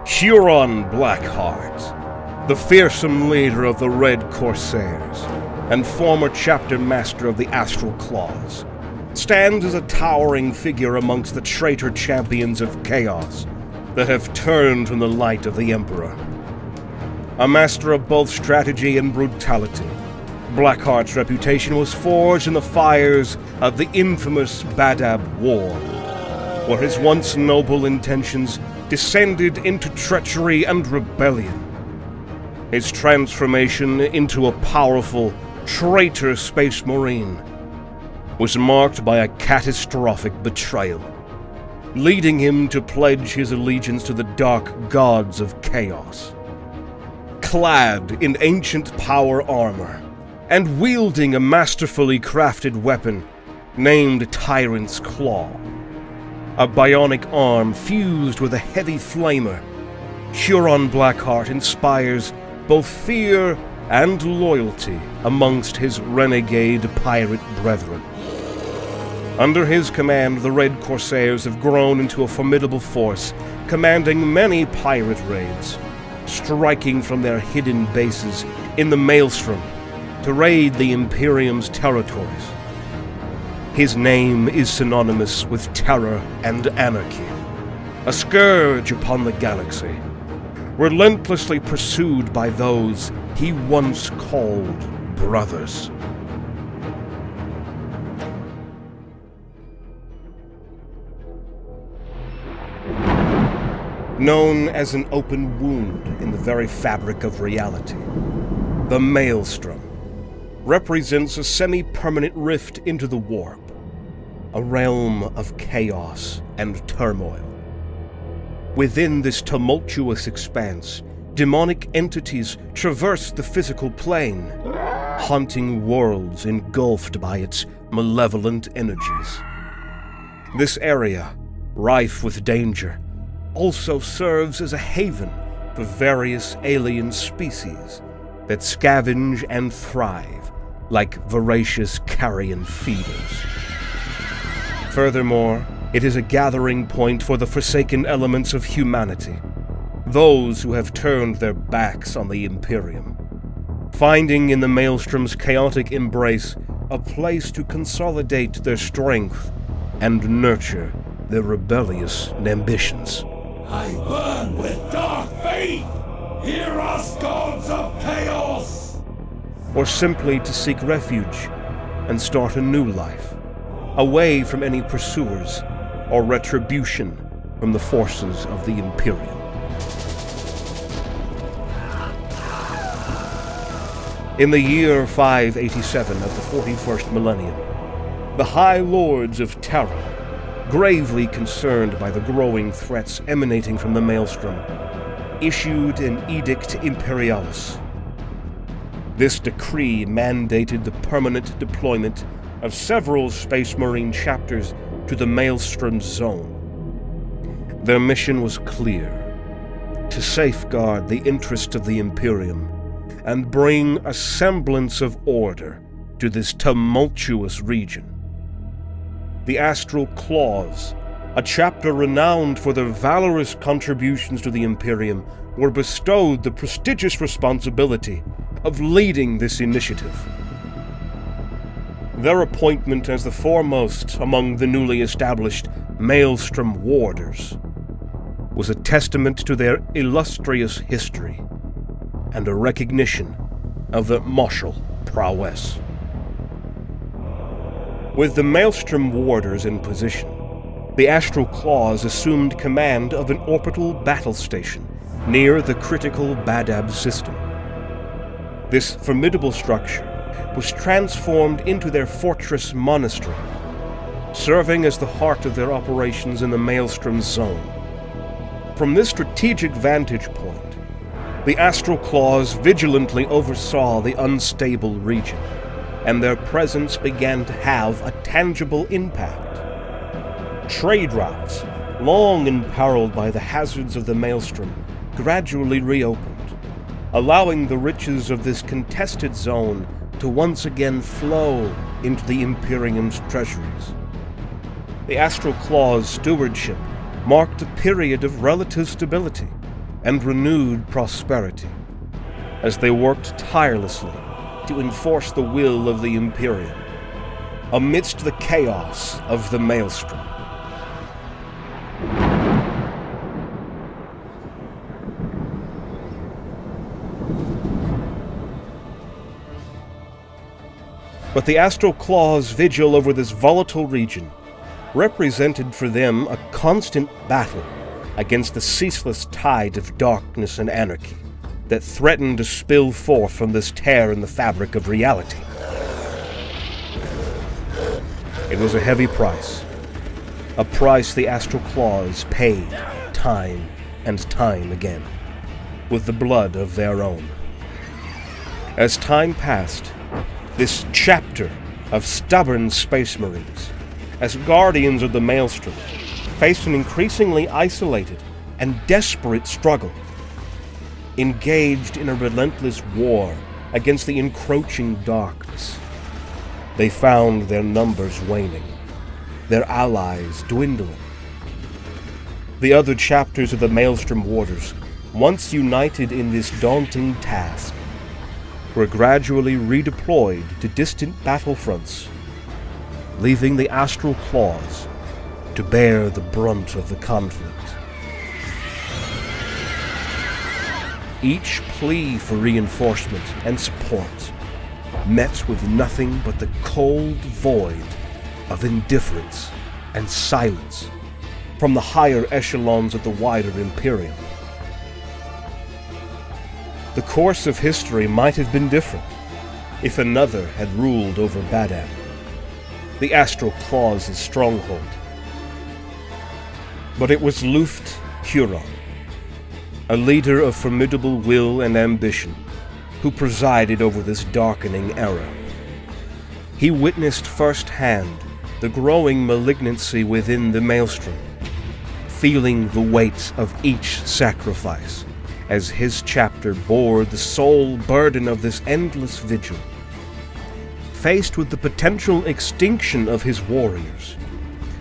Huron Blackheart, the fearsome leader of the Red Corsairs and former chapter master of the Astral Claws, stands as a towering figure amongst the traitor champions of chaos that have turned from the light of the Emperor. A master of both strategy and brutality, Blackheart's reputation was forged in the fires of the infamous Badab War, where his once noble intentions descended into treachery and rebellion. His transformation into a powerful, traitor space marine was marked by a catastrophic betrayal, leading him to pledge his allegiance to the dark gods of chaos. Clad in ancient power armor, and wielding a masterfully crafted weapon named Tyrant's Claw, a bionic arm fused with a heavy flamer, Huron Blackheart inspires both fear and loyalty amongst his renegade pirate brethren. Under his command, the Red Corsairs have grown into a formidable force, commanding many pirate raids, striking from their hidden bases in the Maelstrom to raid the Imperium's territories. His name is synonymous with terror and anarchy, a scourge upon the galaxy, relentlessly pursued by those he once called brothers. Known as an open wound in the very fabric of reality, the Maelstrom represents a semi-permanent rift into the warp, a realm of chaos and turmoil. Within this tumultuous expanse, demonic entities traverse the physical plane, haunting worlds engulfed by its malevolent energies. This area, rife with danger, also serves as a haven for various alien species that scavenge and thrive like voracious carrion feeders. Furthermore, it is a gathering point for the forsaken elements of humanity, those who have turned their backs on the Imperium, finding in the Maelstrom's chaotic embrace a place to consolidate their strength and nurture their rebellious ambitions. I burn with dark faith! Hear us, gods of chaos! Or simply to seek refuge and start a new life, away from any pursuers or retribution from the forces of the Imperium. In the year 587 of the 41st millennium, the High Lords of Terra, gravely concerned by the growing threats emanating from the Maelstrom, issued an Edict Imperialis. This decree mandated the permanent deployment of several Space Marine chapters to the Maelstrom zone. Their mission was clear: to safeguard the interests of the Imperium and bring a semblance of order to this tumultuous region. The Astral Claws, a chapter renowned for their valorous contributions to the Imperium, were bestowed the prestigious responsibility of leading this initiative. Their appointment as the foremost among the newly established Maelstrom Warders was a testament to their illustrious history and a recognition of their martial prowess. With the Maelstrom Warders in position, the Astral Claws assumed command of an orbital battle station near the critical Badab system. This formidable structure was transformed into their fortress monastery, serving as the heart of their operations in the Maelstrom zone. From this strategic vantage point, the Astral Claws vigilantly oversaw the unstable region, and their presence began to have a tangible impact. Trade routes, long imperiled by the hazards of the Maelstrom, gradually reopened, allowing the riches of this contested zone to once again flow into the Imperium's treasuries. The Astral Claw's stewardship marked a period of relative stability and renewed prosperity, as they worked tirelessly to enforce the will of the Imperium, amidst the chaos of the Maelstrom. But the Astral Claw's vigil over this volatile region represented for them a constant battle against the ceaseless tide of darkness and anarchy that threatened to spill forth from this tear in the fabric of reality. It was a heavy price, a price the Astral Claws paid time and time again, with the blood of their own. As time passed, this chapter of stubborn Space Marines, as guardians of the Maelstrom, faced an increasingly isolated and desperate struggle, engaged in a relentless war against the encroaching darkness. They found their numbers waning, their allies dwindling. The other chapters of the Maelstrom Warders, once united in this daunting task, were gradually redeployed to distant battlefronts, leaving the Astral Claws to bear the brunt of the conflict. Each plea for reinforcement and support met with nothing but the cold void of indifference and silence from the higher echelons of the wider Imperium. The course of history might have been different if another had ruled over Badab, the Astral Claws' stronghold. But it was Luft Huron, a leader of formidable will and ambition, who presided over this darkening era. He witnessed firsthand the growing malignancy within the Maelstrom, feeling the weight of each sacrifice, as his chapter bore the sole burden of this endless vigil. Faced with the potential extinction of his warriors,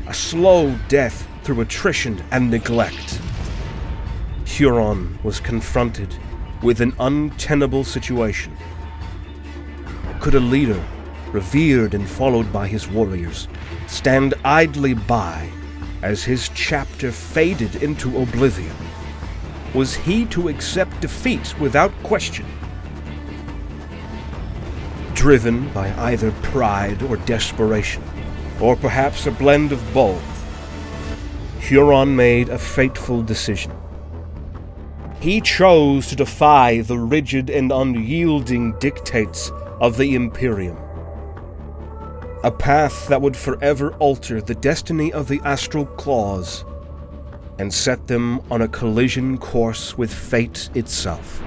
a slow death through attrition and neglect, Huron was confronted with an untenable situation. Could a leader, revered and followed by his warriors, stand idly by as his chapter faded into oblivion? Was he to accept defeat without question? Driven by either pride or desperation, or perhaps a blend of both, Huron made a fateful decision. He chose to defy the rigid and unyielding dictates of the Imperium, a path that would forever alter the destiny of the Astral Claws and set them on a collision course with fate itself.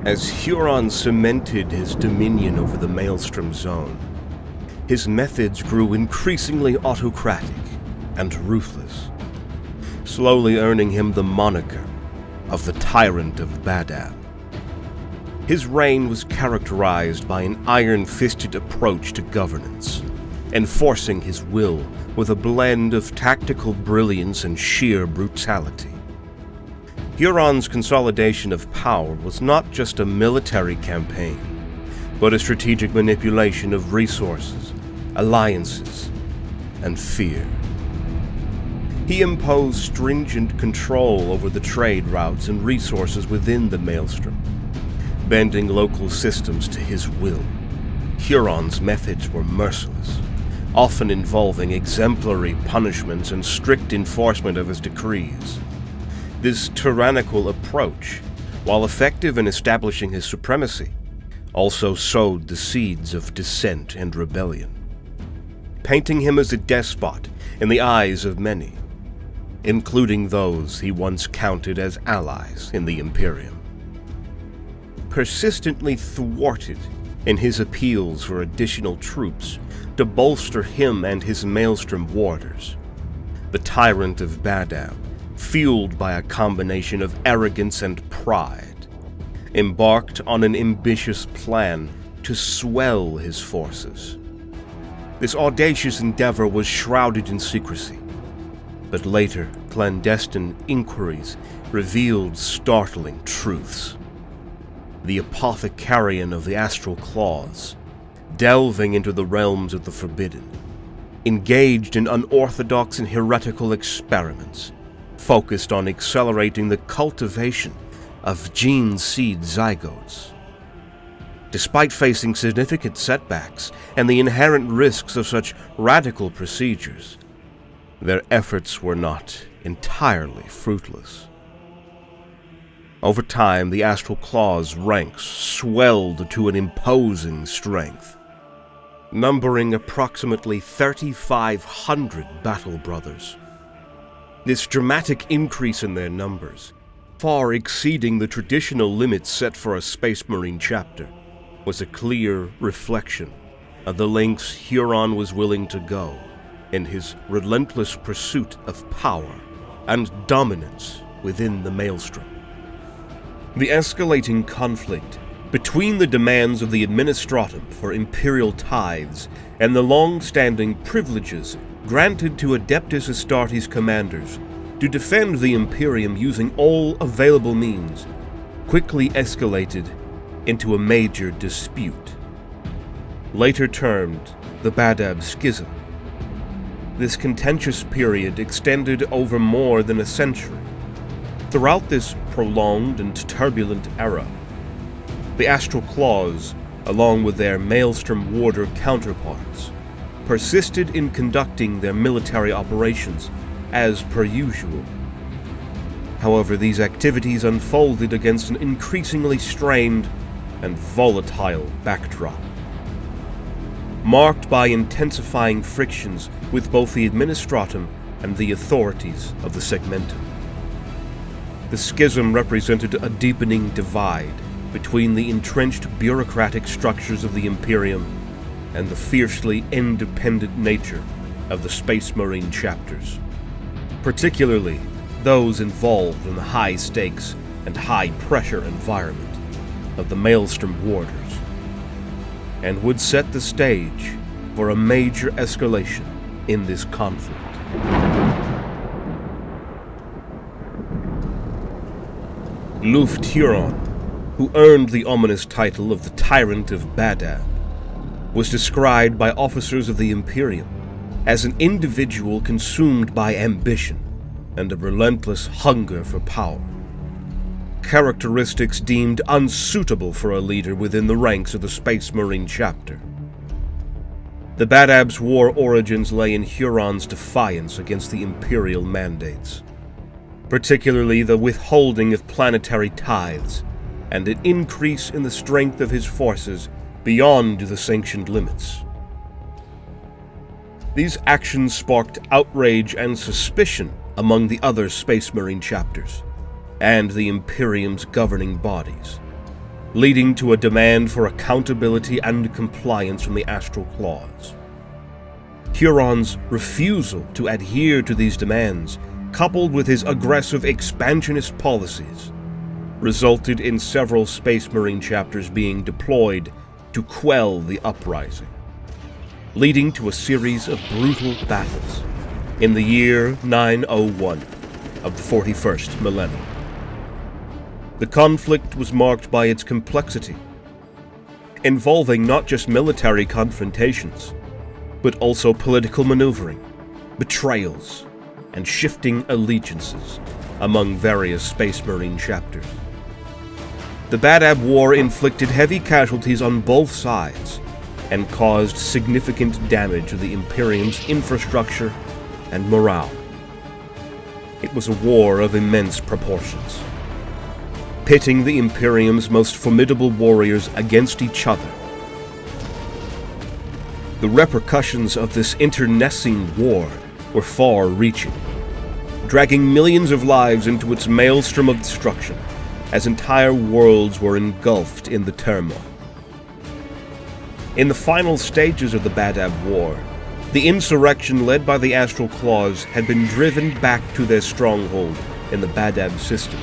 As Huron cemented his dominion over the Maelstrom Zone, his methods grew increasingly autocratic and ruthless, slowly earning him the moniker of the Tyrant of Badab. His reign was characterized by an iron-fisted approach to governance, enforcing his will with a blend of tactical brilliance and sheer brutality. Huron's consolidation of power was not just a military campaign, but a strategic manipulation of resources, alliances, and fear. He imposed stringent control over the trade routes and resources within the Maelstrom, bending local systems to his will. Huron's methods were merciless, often involving exemplary punishments and strict enforcement of his decrees. This tyrannical approach, while effective in establishing his supremacy, also sowed the seeds of dissent and rebellion, painting him as a despot in the eyes of many, including those he once counted as allies in the Imperium. Persistently thwarted in his appeals for additional troops to bolster him and his Maelstrom warders, the Tyrant of Badab, fueled by a combination of arrogance and pride, embarked on an ambitious plan to swell his forces. This audacious endeavor was shrouded in secrecy, but later clandestine inquiries revealed startling truths. The apothecarian of the astral claws, delving into the realms of the forbidden, engaged in unorthodox and heretical experiments, focused on accelerating the cultivation of gene seed zygotes. Despite facing significant setbacks and the inherent risks of such radical procedures, their efforts were not entirely fruitless. Over time, the Astral Claw's ranks swelled to an imposing strength, numbering approximately 3,500 battle brothers. This dramatic increase in their numbers, far exceeding the traditional limits set for a Space Marine chapter, was a clear reflection of the lengths Huron was willing to go in his relentless pursuit of power and dominance within the Maelstrom. The escalating conflict between the demands of the Administratum for imperial tithes and the long-standing privileges granted to Adeptus Astartes commanders to defend the Imperium using all available means quickly escalated into a major dispute, later termed the Badab Schism. This contentious period extended over more than a century. Throughout this prolonged and turbulent era, the Astral Claws, along with their Maelstrom Warder counterparts, persisted in conducting their military operations as per usual. However, these activities unfolded against an increasingly strained and volatile backdrop, marked by intensifying frictions with both the Administratum and the authorities of the Segmentum. The schism represented a deepening divide between the entrenched bureaucratic structures of the Imperium and the fiercely independent nature of the Space Marine chapters, particularly those involved in the high-stakes and high-pressure environment of the Maelstrom Warders, and would set the stage for a major escalation in this conflict. Luft Huron, who earned the ominous title of the Tyrant of Badab, was described by officers of the Imperium as an individual consumed by ambition and a relentless hunger for power, characteristics deemed unsuitable for a leader within the ranks of the Space Marine chapter. The Badab's war origins lay in Huron's defiance against the Imperial mandates, particularly the withholding of planetary tithes and an increase in the strength of his forces beyond the sanctioned limits. These actions sparked outrage and suspicion among the other Space Marine chapters and the Imperium's governing bodies, leading to a demand for accountability and compliance from the Astral Claws. Huron's refusal to adhere to these demands, coupled with his aggressive expansionist policies, resulted in several Space Marine chapters being deployed to quell the uprising, leading to a series of brutal battles in the year 901 of the 41st millennium. The conflict was marked by its complexity, involving not just military confrontations, but also political maneuvering, betrayals, and shifting allegiances among various Space Marine chapters. The Badab War inflicted heavy casualties on both sides and caused significant damage to the Imperium's infrastructure and morale. It was a war of immense proportions, pitting the Imperium's most formidable warriors against each other. The repercussions of this internecine war were far-reaching, dragging millions of lives into its maelstrom of destruction as entire worlds were engulfed in the turmoil. In the final stages of the Badab War, the insurrection led by the Astral Claws had been driven back to their stronghold in the Badab system,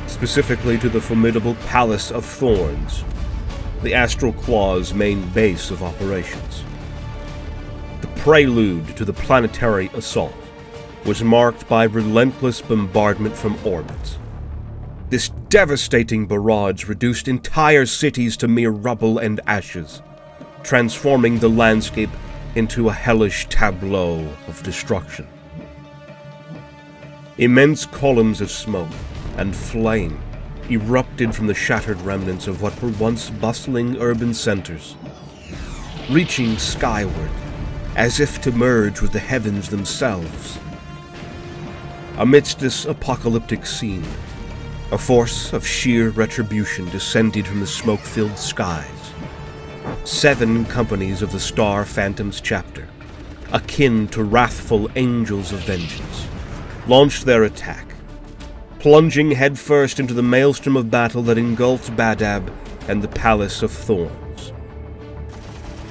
specifically to the formidable Palace of Thorns, the Astral Claws' main base of operations. prelude to the planetary assault was marked by relentless bombardment from orbit. This devastating barrage reduced entire cities to mere rubble and ashes, transforming the landscape into a hellish tableau of destruction. Immense columns of smoke and flame erupted from the shattered remnants of what were once bustling urban centers, reaching skyward as if to merge with the heavens themselves. Amidst this apocalyptic scene, a force of sheer retribution descended from the smoke-filled skies. 7 companies of the Star Phantoms chapter, akin to wrathful angels of vengeance, launched their attack, plunging headfirst into the maelstrom of battle that engulfed Badab and the Palace of Thorns.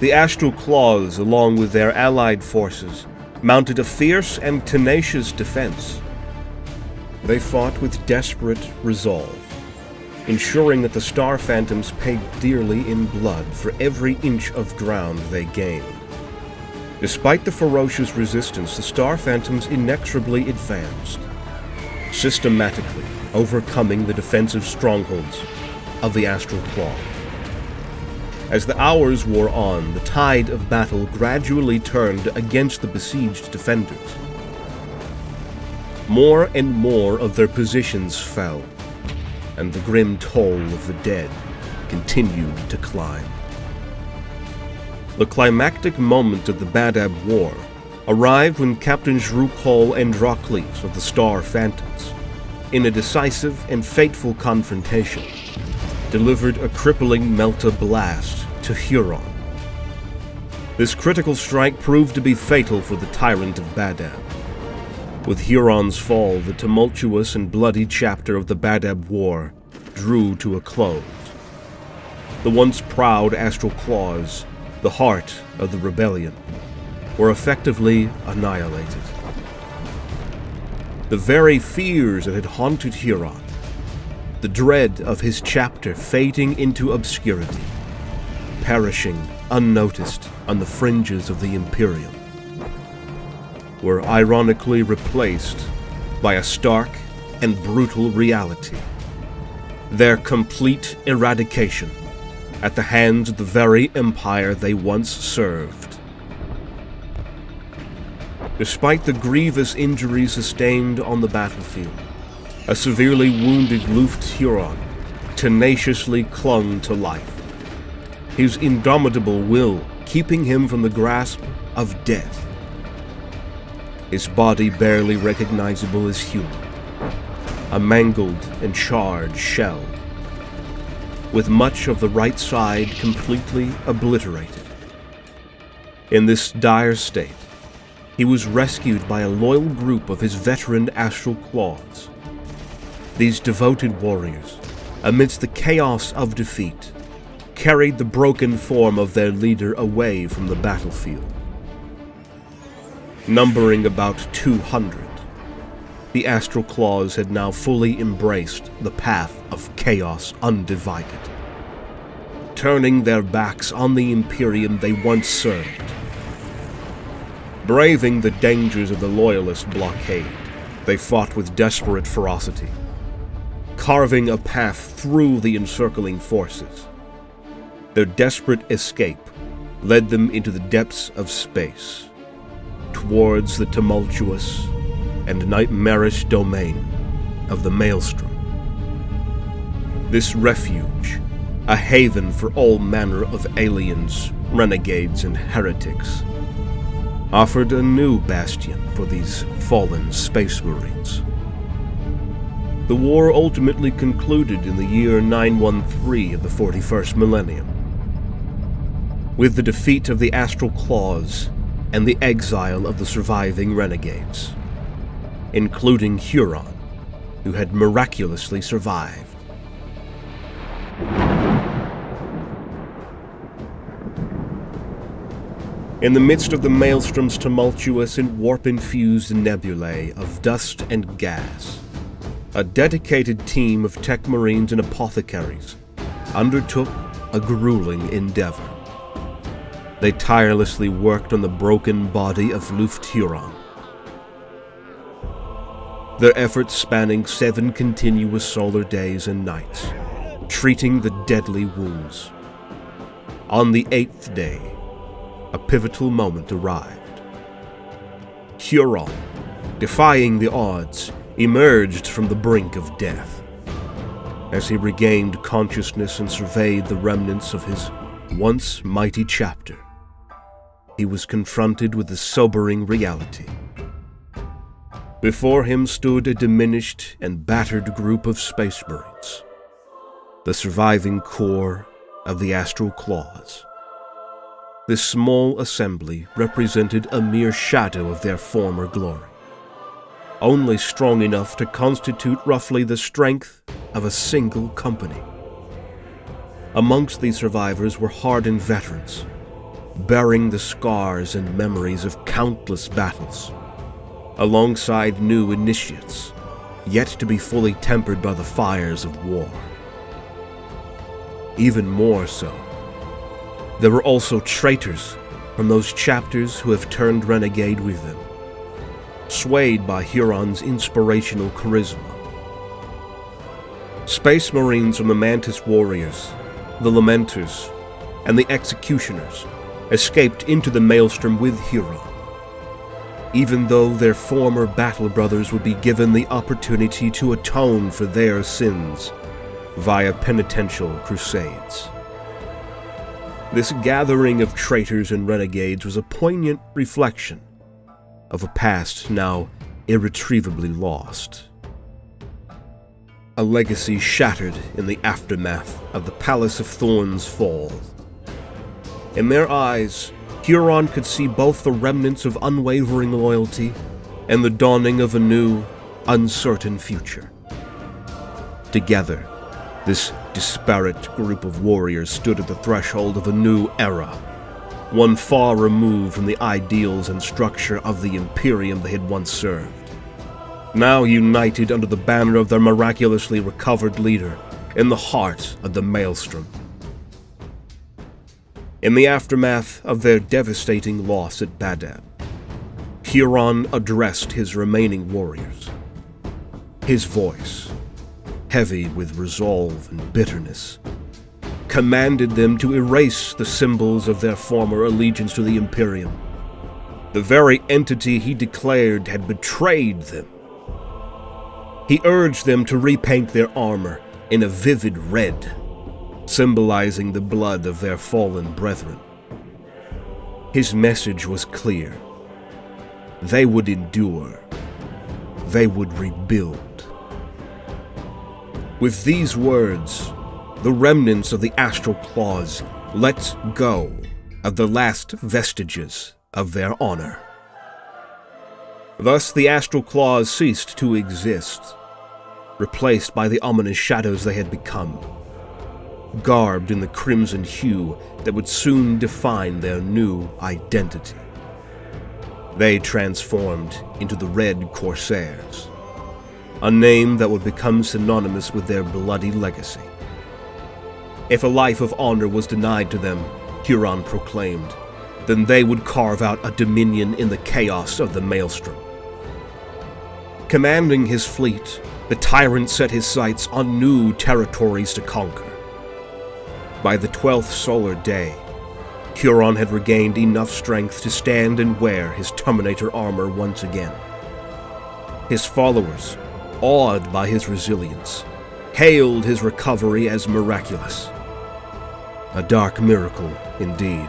The Astral Claws, along with their allied forces, mounted a fierce and tenacious defense. They fought with desperate resolve, ensuring that the Star Phantoms paid dearly in blood for every inch of ground they gained. Despite the ferocious resistance, the Star Phantoms inexorably advanced, systematically overcoming the defensive strongholds of the Astral Claw. As the hours wore on, the tide of battle gradually turned against the besieged defenders. More and more of their positions fell, and the grim toll of the dead continued to climb. The climactic moment of the Badab War arrived when Captains Rukol and Drocles of the Star Phantoms, in a decisive and fateful confrontation, delivered a crippling Melta blast to Huron. This critical strike proved to be fatal for the tyrant of Badab. With Huron's fall, the tumultuous and bloody chapter of the Badab War drew to a close. The once proud Astral Claws, the heart of the rebellion, were effectively annihilated. The very fears that had haunted Huron, the dread of his chapter fading into obscurity, perishing unnoticed on the fringes of the Imperium, were ironically replaced by a stark and brutal reality: their complete eradication at the hands of the very empire they once served. Despite the grievous injuries sustained on the battlefield, a severely wounded Luft Huron tenaciously clung to life, his indomitable will keeping him from the grasp of death. His body barely recognizable as human, a mangled and charred shell, with much of the right side completely obliterated. In this dire state, he was rescued by a loyal group of his veteran Astral Claws. These devoted warriors, amidst the chaos of defeat, carried the broken form of their leader away from the battlefield. Numbering about 200, the Astral Claws had now fully embraced the path of chaos undivided, turning their backs on the Imperium they once served. Braving the dangers of the Loyalist blockade, they fought with desperate ferocity, carving a path through the encircling forces. Their desperate escape led them into the depths of space, towards the tumultuous and nightmarish domain of the Maelstrom. This refuge, a haven for all manner of aliens, renegades, and heretics, offered a new bastion for these fallen Space Marines. The war ultimately concluded in the year 913 of the 41st millennium, with the defeat of the Astral Claws and the exile of the surviving renegades, including Huron, who had miraculously survived. In the midst of the Maelstrom's tumultuous and warp-infused nebulae of dust and gas, a dedicated team of tech marines and apothecaries undertook a grueling endeavor. they tirelessly worked on the broken body of Luft Huron. Their efforts spanning 7 continuous solar days and nights, treating the deadly wounds. On the 8th day, a pivotal moment arrived. Huron, defying the odds, emerged from the brink of death. As he regained consciousness and surveyed the remnants of his once mighty chapter, he was confronted with the sobering reality. Before him stood a diminished and battered group of Space Marines, the surviving core of the Astral Claws. This small assembly represented a mere shadow of their former glory, only strong enough to constitute roughly the strength of a single company. Amongst these survivors were hardened veterans, bearing the scars and memories of countless battles, alongside new initiates, yet to be fully tempered by the fires of war. Even more so, there were also traitors from those chapters who have turned renegade with them, swayed by Huron's inspirational charisma. Space Marines from the Mantis Warriors, the Lamenters, and the Executioners escaped into the Maelstrom with Huron, even though their former battle brothers would be given the opportunity to atone for their sins via penitential crusades. This gathering of traitors and renegades was a poignant reflection of a past now irretrievably lost. A legacy shattered in the aftermath of the Palace of Thorns' fall. In their eyes, Huron could see both the remnants of unwavering loyalty and the dawning of a new, uncertain future. Together, this disparate group of warriors stood at the threshold of a new era, one far removed from the ideals and structure of the Imperium they had once served. Now united under the banner of their miraculously recovered leader in the heart of the Maelstrom. In the aftermath of their devastating loss at Badab, Huron addressed his remaining warriors. His voice, heavy with resolve and bitterness, commanded them to erase the symbols of their former allegiance to the Imperium, the very entity he declared had betrayed them. He urged them to repaint their armor in a vivid red, symbolizing the blood of their fallen brethren. His message was clear. They would endure. They would rebuild. With these words, the remnants of the Astral Claws let go of the last vestiges of their honor. Thus the Astral Claws ceased to exist, replaced by the ominous shadows they had become, garbed in the crimson hue that would soon define their new identity. They transformed into the Red Corsairs, a name that would become synonymous with their bloody legacy. If a life of honor was denied to them, Huron proclaimed, then they would carve out a dominion in the chaos of the Maelstrom. Commanding his fleet, the tyrant set his sights on new territories to conquer. By the 12th solar day, Huron had regained enough strength to stand and wear his Terminator armor once again. His followers, awed by his resilience, hailed his recovery as miraculous. A dark miracle indeed.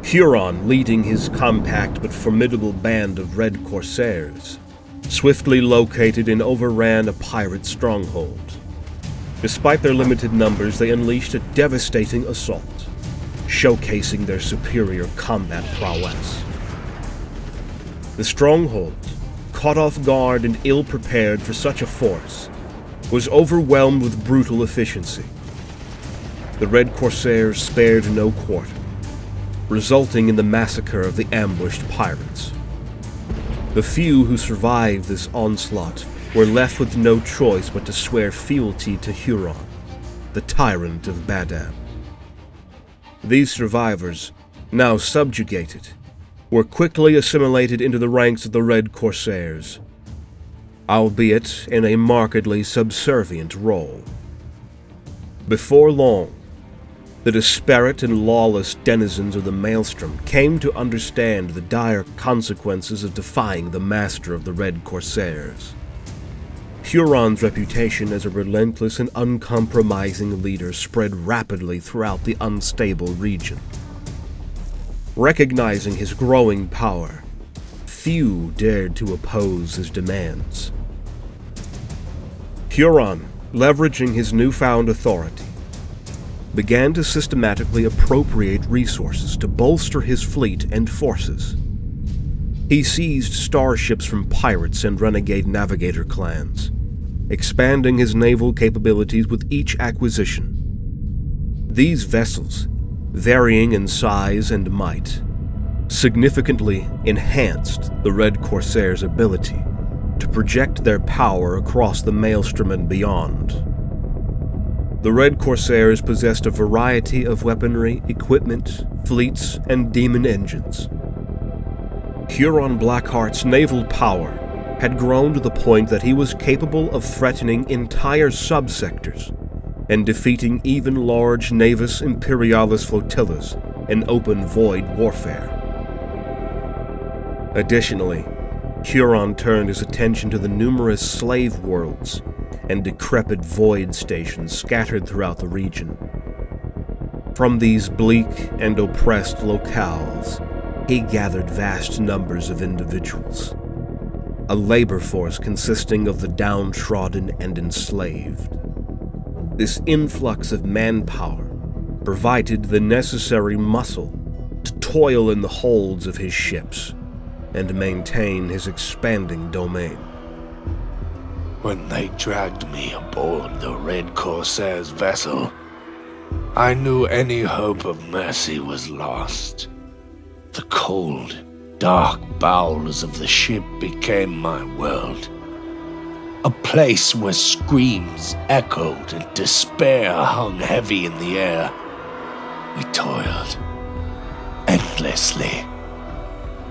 Huron, leading his compact but formidable band of Red Corsairs, swiftly located and overran a pirate stronghold. Despite their limited numbers, they unleashed a devastating assault, showcasing their superior combat prowess. The stronghold, caught off guard and ill-prepared for such a force, was overwhelmed with brutal efficiency. The Red Corsairs spared no quarter, resulting in the massacre of the ambushed pirates. The few who survived this onslaught were left with no choice but to swear fealty to Huron, the tyrant of Badab. These survivors, now subjugated, were quickly assimilated into the ranks of the Red Corsairs, albeit in a markedly subservient role. Before long, the disparate and lawless denizens of the Maelstrom came to understand the dire consequences of defying the master of the Red Corsairs. Huron's reputation as a relentless and uncompromising leader spread rapidly throughout the unstable region. Recognizing his growing power, few dared to oppose his demands. Huron, leveraging his newfound authority, began to systematically appropriate resources to bolster his fleet and forces. He seized starships from pirates and renegade navigator clans, expanding his naval capabilities with each acquisition. These vessels, varying in size and might, significantly enhanced the Red Corsairs' ability to project their power across the Maelstrom and beyond. The Red Corsairs possessed a variety of weaponry, equipment, fleets, and demon engines. Huron Blackheart's naval power had grown to the point that he was capable of threatening entire subsectors and defeating even large Navis Imperialis flotillas in open void warfare. Additionally, Huron turned his attention to the numerous slave worlds and decrepit void stations scattered throughout the region. From these bleak and oppressed locales, he gathered vast numbers of individuals, a labor force consisting of the downtrodden and enslaved. This influx of manpower provided the necessary muscle to toil in the holds of his ships and maintain his expanding domain. When they dragged me aboard the Red Corsairs vessel, I knew any hope of mercy was lost. The cold, dark bowels of the ship became my world. A place where screams echoed and despair hung heavy in the air. We toiled endlessly,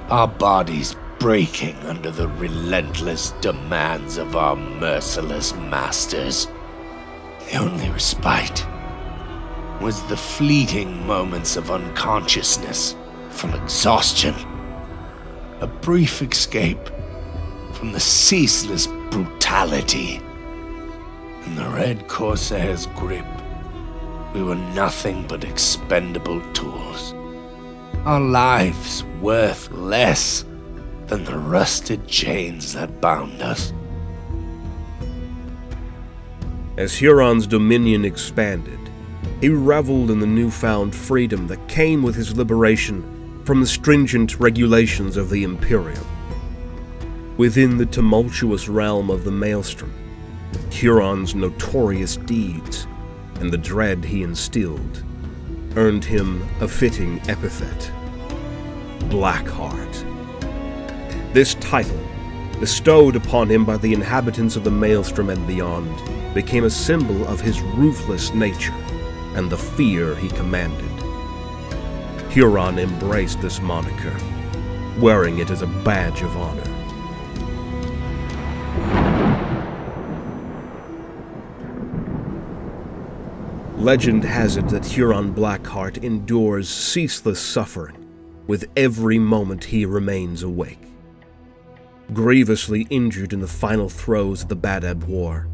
our bodies breaking under the relentless demands of our merciless masters. The only respite was the fleeting moments of unconsciousness from exhaustion, a brief escape from the ceaseless brutality. In the Red Corsairs' grip, we were nothing but expendable tools, our lives worth less than the rusted chains that bound us. As Huron's dominion expanded, he reveled in the newfound freedom that came with his liberation from the stringent regulations of the Imperium. Within the tumultuous realm of the Maelstrom, Huron's notorious deeds and the dread he instilled earned him a fitting epithet: Blackheart. This title, bestowed upon him by the inhabitants of the Maelstrom and beyond, became a symbol of his ruthless nature and the fear he commanded. Huron embraced this moniker, wearing it as a badge of honor. Legend has it that Huron Blackheart endures ceaseless suffering with every moment he remains awake. Grievously injured in the final throes of the Badab War,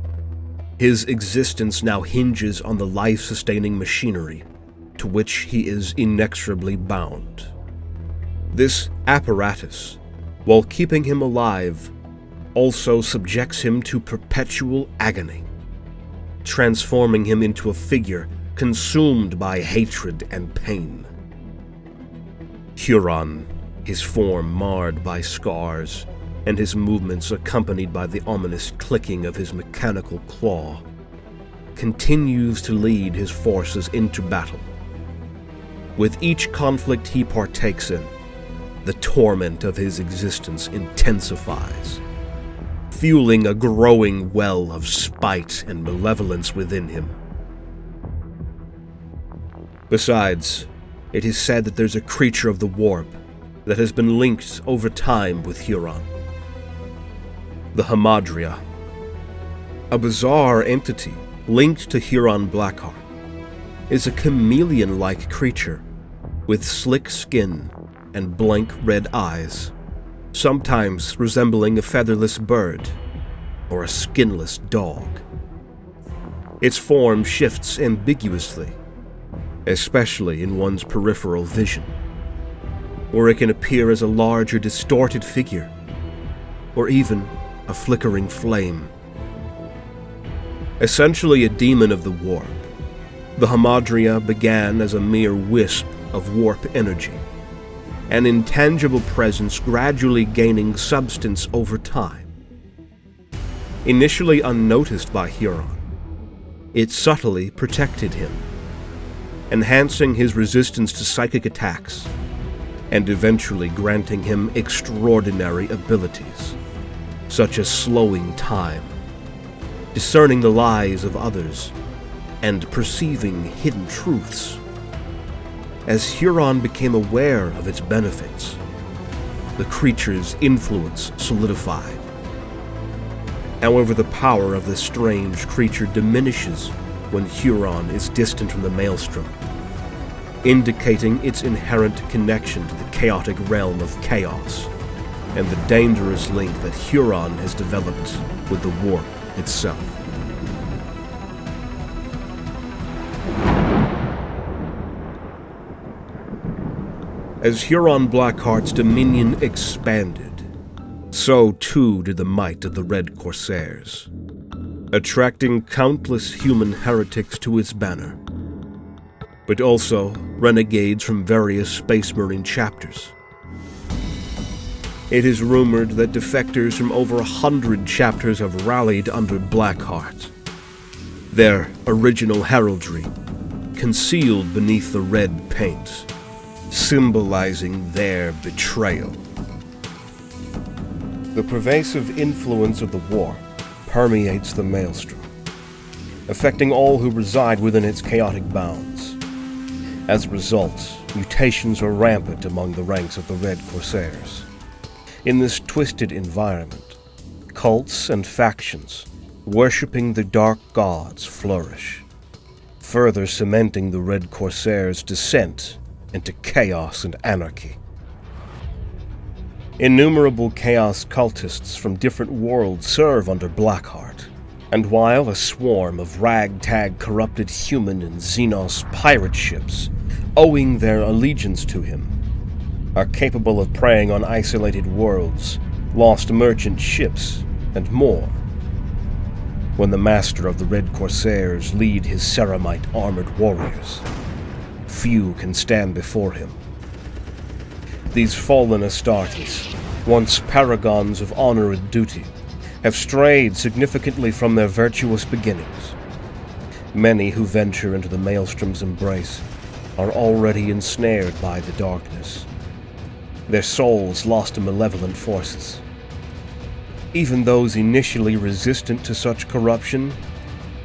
his existence now hinges on the life-sustaining machinery to which he is inexorably bound. This apparatus, while keeping him alive, also subjects him to perpetual agony, transforming him into a figure consumed by hatred and pain. Huron, his form marred by scars, and his movements accompanied by the ominous clicking of his mechanical claw, continues to lead his forces into battle. With each conflict he partakes in, the torment of his existence intensifies, fueling a growing well of spite and malevolence within him. Besides, it is said that there's a creature of the warp that has been linked over time with Huron. The Hamadria, a bizarre entity linked to Huron Blackheart, is a chameleon-like creature with slick skin and blank red eyes, sometimes resembling a featherless bird or a skinless dog. Its form shifts ambiguously, especially in one's peripheral vision, or it can appear as a large or distorted figure, or even a flickering flame. Essentially a demon of the warp, the Hamadria began as a mere wisp of warp energy, an intangible presence gradually gaining substance over time. Initially unnoticed by Huron, it subtly protected him, enhancing his resistance to psychic attacks, and eventually granting him extraordinary abilities, such as slowing time, discerning the lies of others, and perceiving hidden truths. As Huron became aware of its benefits, the creature's influence solidified. However, the power of this strange creature diminishes when Huron is distant from the Maelstrom, indicating its inherent connection to the chaotic realm of chaos and the dangerous link that Huron has developed with the warp itself. As Huron Blackheart's dominion expanded, so too did the might of the Red Corsairs, attracting countless human heretics to its banner, but also renegades from various Space Marine chapters. It is rumored that defectors from over 100 chapters have rallied under Blackheart, their original heraldry concealed beneath the red paint, symbolizing their betrayal. The pervasive influence of the warp permeates the Maelstrom, affecting all who reside within its chaotic bounds. As a result, mutations are rampant among the ranks of the Red Corsairs. In this twisted environment, cults and factions worshipping the dark gods flourish, further cementing the Red Corsairs' descent into chaos and anarchy. Innumerable chaos cultists from different worlds serve under Blackheart, and while a swarm of ragtag corrupted human and Xenos pirate ships, owing their allegiance to him, are capable of preying on isolated worlds, lost merchant ships, and more, when the master of the Red Corsairs lead his Ceramite armored warriors, few can stand before him. These fallen Astartes, once paragons of honor and duty, have strayed significantly from their virtuous beginnings. Many who venture into the Maelstrom's embrace are already ensnared by the darkness, their souls lost to malevolent forces. Even those initially resistant to such corruption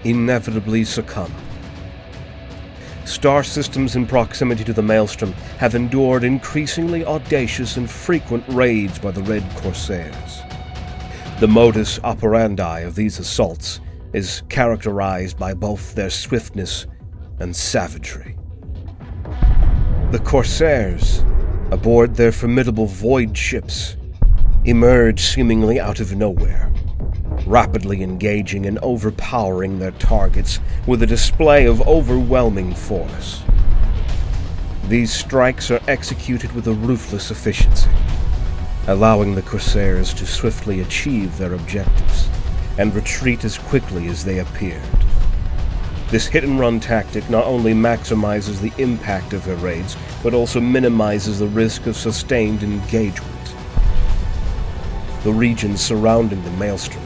inevitably succumb. Star systems in proximity to the Maelstrom have endured increasingly audacious and frequent raids by the Red Corsairs. The modus operandi of these assaults is characterized by both their swiftness and savagery. The Corsairs, aboard their formidable void ships, emerge seemingly out of nowhere, rapidly engaging and overpowering their targets with a display of overwhelming force. These strikes are executed with a ruthless efficiency, allowing the Corsairs to swiftly achieve their objectives and retreat as quickly as they appeared. This hit-and-run tactic not only maximizes the impact of their raids, but also minimizes the risk of sustained engagement. The regions surrounding the Maelstrom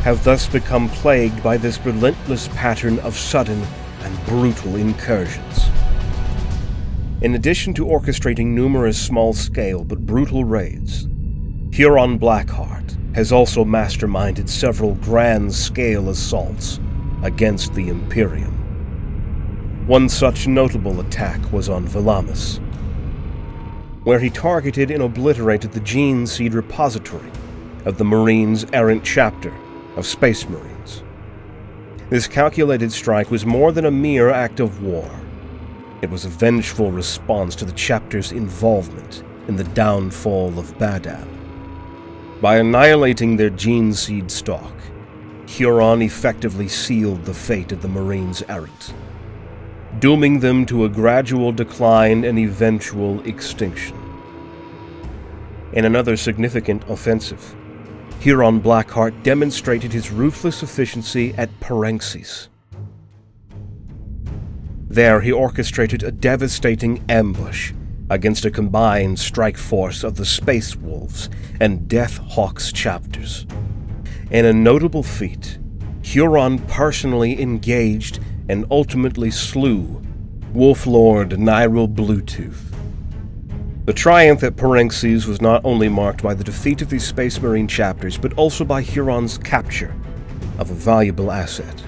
have thus become plagued by this relentless pattern of sudden and brutal incursions. In addition to orchestrating numerous small-scale but brutal raids, Huron Blackheart has also masterminded several grand-scale assaults against the Imperium. One such notable attack was on Valamis, where he targeted and obliterated the gene seed repository of the Marines' errant chapter of Space Marines. This calculated strike was more than a mere act of war. It was a vengeful response to the chapter's involvement in the downfall of Badab. By annihilating their gene seed stock, Huron effectively sealed the fate of the Marines' errant, dooming them to a gradual decline and eventual extinction. In another significant offensive, Huron Blackheart demonstrated his ruthless efficiency at Parenxes. There he orchestrated a devastating ambush against a combined strike force of the Space Wolves and Death Hawks chapters. In a notable feat, Huron personally engaged and ultimately slew Wolf Lord Nyril Bluetooth. The triumph at Parenxes was not only marked by the defeat of these Space Marine chapters, but also by Huron's capture of a valuable asset,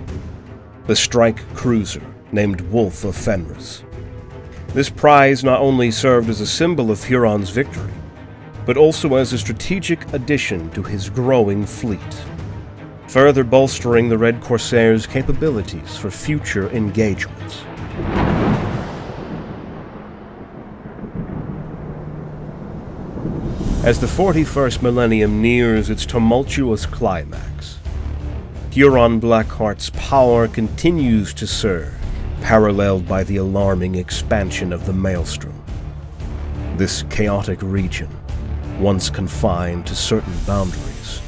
the strike cruiser named Wolf of Fenris. This prize not only served as a symbol of Huron's victory, but also as a strategic addition to his growing fleet, further bolstering the Red Corsairs' capabilities for future engagements. As the 41st millennium nears its tumultuous climax, Huron Blackheart's power continues to surge, paralleled by the alarming expansion of the Maelstrom. This chaotic region, once confined to certain boundaries,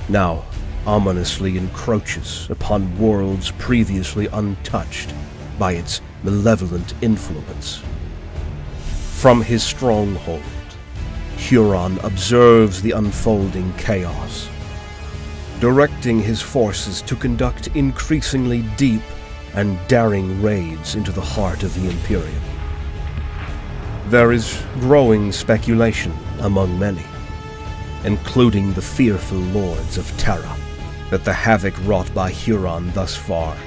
now ominously encroaches upon worlds previously untouched by its malevolent influence. From his stronghold, Huron observes the unfolding chaos, directing his forces to conduct increasingly deep and daring raids into the heart of the Imperium. There is growing speculation among many, including the fearful lords of Terra, that the havoc wrought by Huron thus far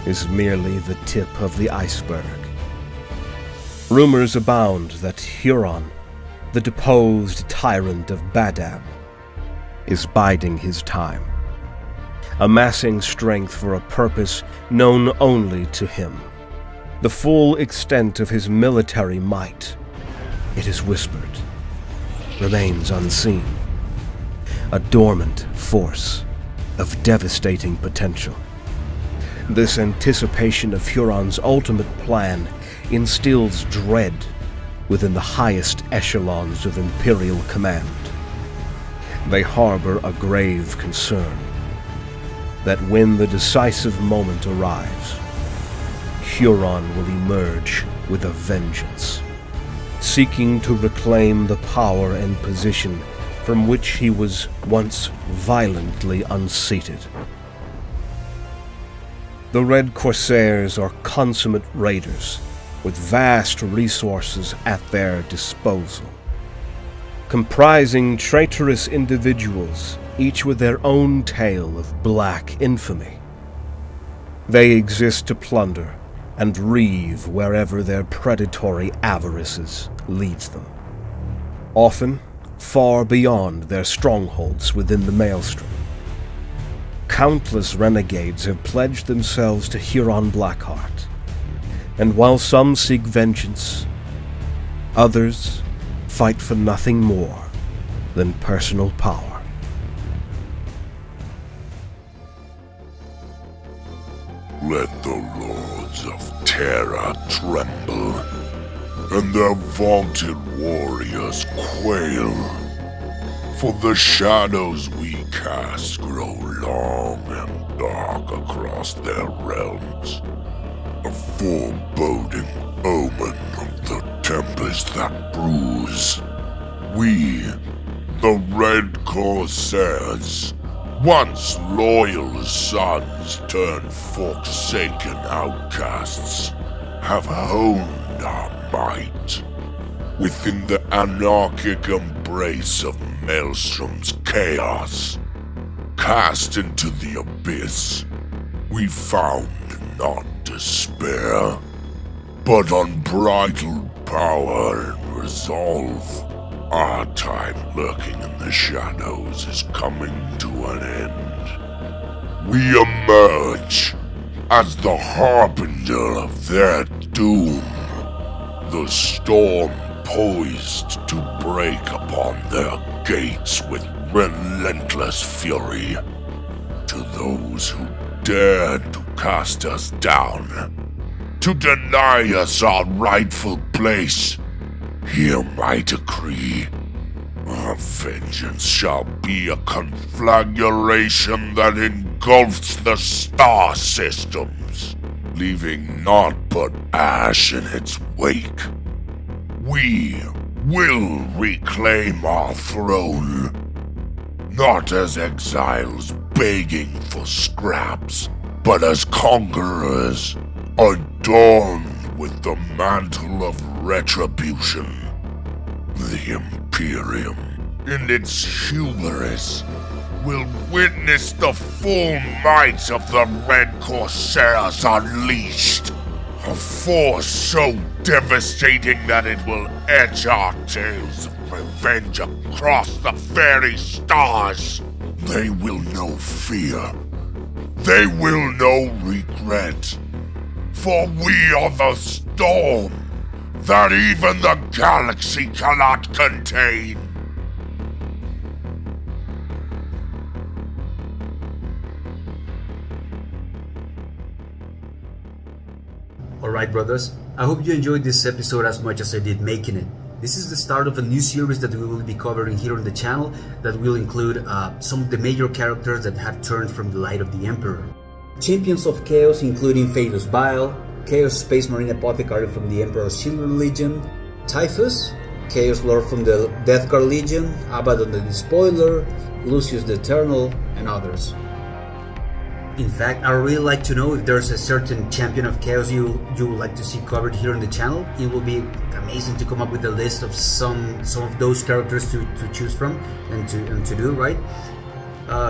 is merely the tip of the iceberg. Rumors abound that Huron, the deposed tyrant of Badab, is biding his time, amassing strength for a purpose known only to him. The full extent of his military might, it is whispered, remains unseen. A dormant force of devastating potential. This anticipation of Huron's ultimate plan instills dread within the highest echelons of Imperial command. They harbor a grave concern that when the decisive moment arrives, Huron will emerge with a vengeance, seeking to reclaim the power and position from which he was once violently unseated. The Red Corsairs are consummate raiders with vast resources at their disposal, comprising traitorous individuals, each with their own tale of black infamy. They exist to plunder and reave wherever their predatory avarices leads them, often far beyond their strongholds within the Maelstrom. Countless renegades have pledged themselves to Huron Blackheart, and while some seek vengeance, others fight for nothing more than personal power. Let the lords of Terra tremble, and their vaunted warriors quail. For the shadows we cast grow long and dark across their realms, a foreboding omen of the tempest that brews. We, the Red Corsairs, once loyal sons turned forsaken outcasts, have honed our might within the anarchic embrace of Maelstrom's chaos. Cast into the abyss, we found not despair, but unbridled power and resolve. Our time lurking in the shadows is coming to an end. We emerge as the harbinger of their doom, the storm poised to break upon their gates with relentless fury. To those who dared to cast us down, to deny us our rightful place, hear my decree. Our vengeance shall be a conflagration that engulfs the star systems, leaving naught but ash in its wake. We will reclaim our throne, not as exiles begging for scraps, but as conquerors adorned with the mantle of retribution. The Imperium, in its hubris, will witness the full might of the Red Corsairs unleashed. A force so devastating that it will etch our tales of revenge across the very stars. They will know fear. They will know regret. For we are the storm that even the galaxy cannot contain. Alright brothers, I hope you enjoyed this episode as much as I did making it. This is the start of a new series that we will be covering here on the channel that will include some of the major characters that have turned from the light of the Emperor. Champions of Chaos including Phaedos Bile, Chaos Space Marine Apothecary from the Emperor's Silver Legion, Typhus, Chaos Lord from the Death Guard Legion, Abaddon the Despoiler, Lucius the Eternal, and others. In fact, I would really like to know if there's a certain Champion of Chaos you would like to see covered here on the channel. It will be amazing to come up with a list of some of those characters to choose from and to do, right?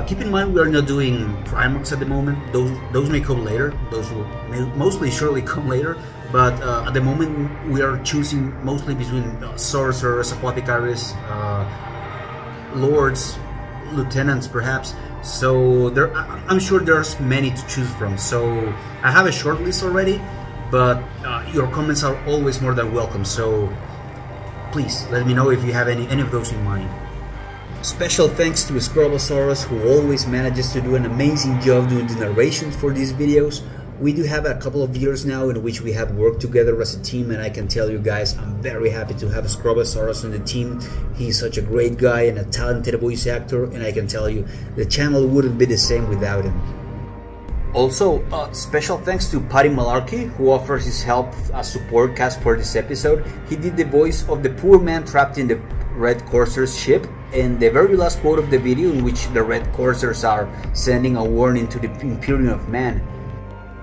Keep in mind we are not doing Primarchs at the moment. Those may come later. Those will mostly surely come later. But at the moment we are choosing mostly between Sorcerers, Apothecaries, Lords, Lieutenants perhaps. So I'm sure there's many to choose from. So I have a short list already, but your comments are always more than welcome. So please let me know if you have any of those in mind. Special thanks to Skrubasauras, who always manages to do an amazing job doing the narrations for these videos. We do have a couple of years now in which we have worked together as a team, and I can tell you guys, I'm very happy to have Skrubasauras on the team. He's such a great guy and a talented voice actor, and I can tell you, the channel wouldn't be the same without him. Also, special thanks to Malarkey, who offers his help as support cast for this episode. He did the voice of the poor man trapped in the Red Corsairs ship, and the very last quote of the video in which the Red Corsairs are sending a warning to the Imperium of Man.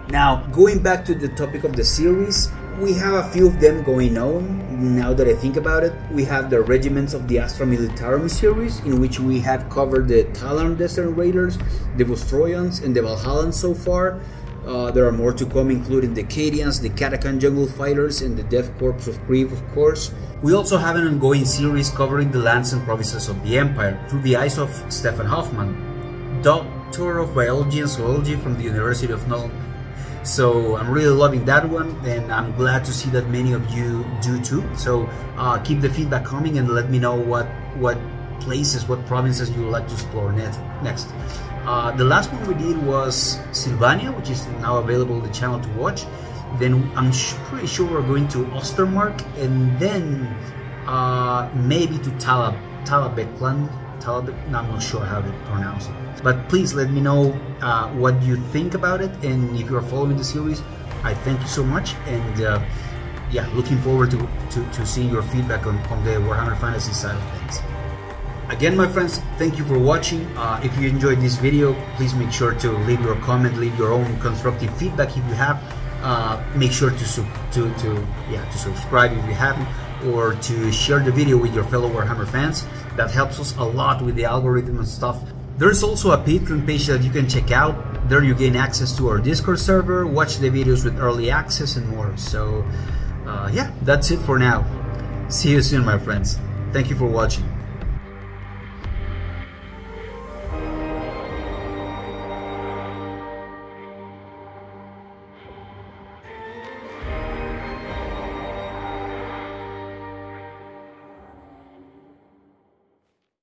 Now, going back to the topic of the series, we have a few of them going on, now that I think about it. We have the Regiments of the Astra Militarum series, in which we have covered the Talon Desert Raiders, the Vostroyans, and the Valhallans so far. There are more to come, including the Cadians, the Katakan Jungle Fighters, and the Death Corps of Krieg, of course. We also have an ongoing series covering the lands and provinces of the Empire, through the eyes of Stefan Hoffman, Doctor of Biology and Zoology from the University of Null. So I'm really loving that one, and I'm glad to see that many of you do too. So keep the feedback coming and let me know what places, what provinces you would like to explore next. The last one we did was Sylvania, which is now available on the channel to watch. Then I'm pretty sure we're going to Ostermark, and then maybe to Talabekland. I'm not sure how to pronounce it. But please let me know what you think about it, and if you're following the series, I thank you so much, and yeah, looking forward to seeing your feedback on the Warhammer Fantasy side of things. Again, my friends, thank you for watching. If you enjoyed this video, please make sure to leave your comment, leave your own constructive feedback if you have. Make sure to subscribe if you haven't, or to share the video with your fellow Warhammer fans. That helps us a lot with the algorithm and stuff. There's also a Patreon page that you can check out. There you gain access to our Discord server, watch the videos with early access and more. So yeah, that's it for now. See you soon, my friends. Thank you for watching.